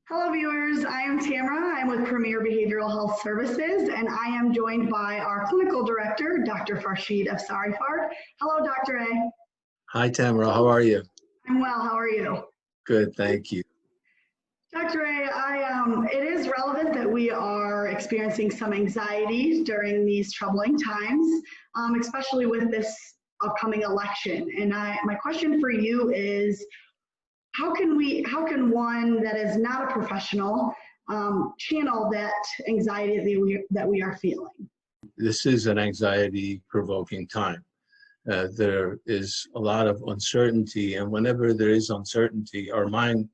Hello, viewers. I am Tamara. I'm with Premier Behavioral Health Services, and I am joined by our clinical director, Dr. Farshid Afsarifard. Hello, Dr. A. Hi, Tamara. How are you? I'm well. How are you? Good, thank you. Dr. A, it is relevant that we are experiencing some anxiety during these troubling times, especially with this upcoming election. And my question for you is, how can one that is not a professional channel that anxiety that we are feeling? This is an anxiety-provoking time. There is a lot of uncertainty, and whenever there is uncertainty, our mind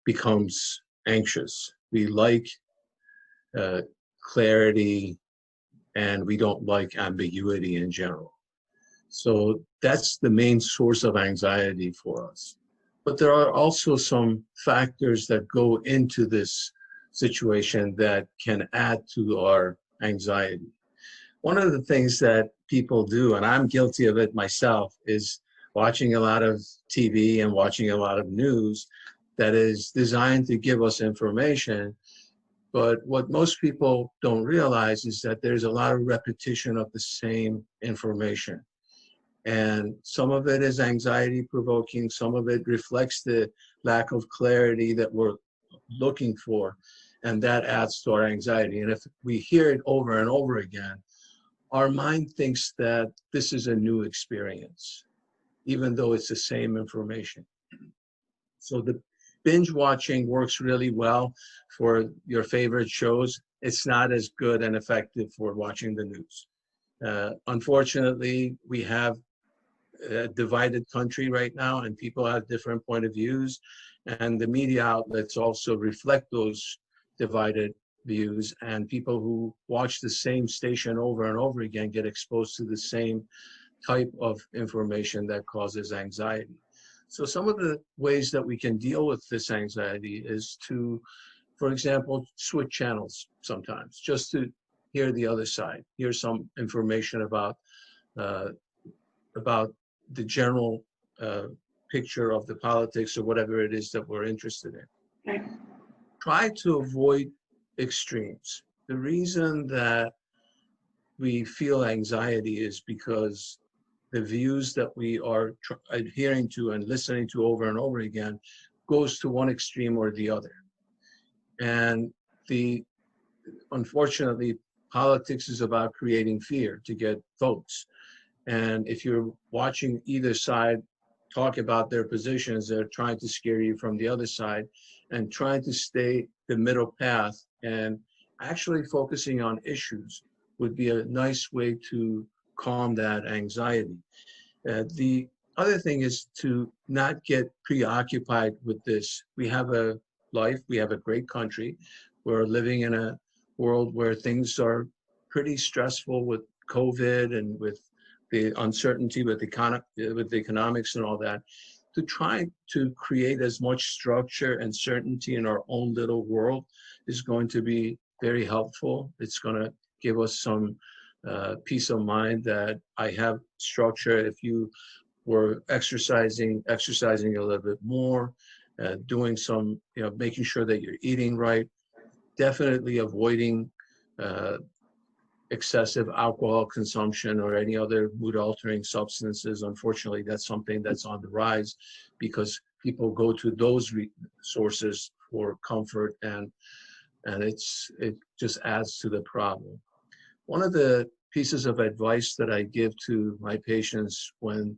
becomes anxious. We like clarity, and we don't like ambiguity in general. So that's the main source of anxiety for us. But there are also some factors that go into this situation that can add to our anxiety. One of the things that people do, and I'm guilty of it myself, is watching a lot of TV and watching a lot of news that is designed to give us information. But what most people don't realize is that there's a lot of repetition of the same information. And some of it is anxiety provoking, some of it reflects the lack of clarity that we're looking for, and that adds to our anxiety. And if we hear it over and over again, our mind thinks that this is a new experience, even though it's the same information. So the binge watching works really well for your favorite shows. It's not as good and effective for watching the news. Unfortunately, we have a divided country right now, and people have different point of views, and the media outlets also reflect those divided views, and people who watch the same station over and over again get exposed to the same type of information that causes anxiety. So some of the ways that we can deal with this anxiety is to, for example, switch channels sometimes, just to hear the other side, hear some information about the general picture of the politics or whatever it is that we're interested in. Okay. Try to avoid extremes. The reason that we feel anxiety is because the views that we are adhering to and listening to over and over again goes to one extreme or the other. And unfortunately, politics is about creating fear to get votes. And if you're watching either side talk about their positions, they're trying to scare you from the other side, and trying to stay the middle path and actually focusing on issues would be a nice way to calm that anxiety. The other thing is to not get preoccupied with this. We have a life, we have a great country. We're living in a world where things are pretty stressful with COVID and with the uncertainty with the economics and all that, to try to create as much structure and certainty in our own little world is going to be very helpful. It's going to give us some peace of mind that I have structure. If you were exercising a little bit more, doing some, making sure that you're eating right, definitely avoiding excessive alcohol consumption or any other mood-altering substances. Unfortunately, that's something that's on the rise because people go to those sources for comfort, and it just adds to the problem. One of the pieces of advice that I give to my patients when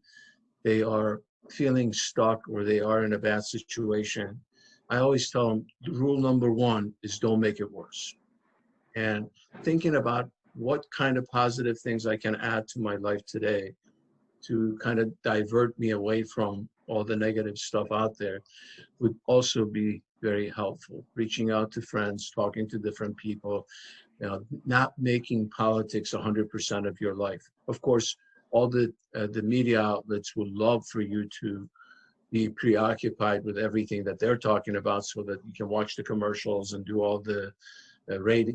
they are feeling stuck or they are in a bad situation, I always tell them, rule number one is don't make it worse. And thinking about what kind of positive things I can add to my life today to kind of divert me away from all the negative stuff out there would also be very helpful. Reaching out to friends, talking to different people, not making politics 100% of your life. Of course, all the media outlets would love for you to be preoccupied with everything that they're talking about so that you can watch the commercials and do all the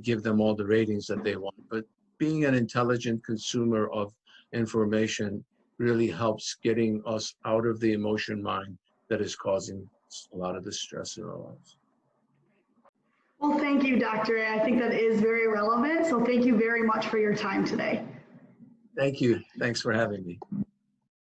give them all the ratings that they want. But being an intelligent consumer of information really helps getting us out of the emotion mind that is causing a lot of the stress in our lives. thank you, Dr. A. I think that is very relevant. So thank you very much for your time today. Thank you. Thanks for having me.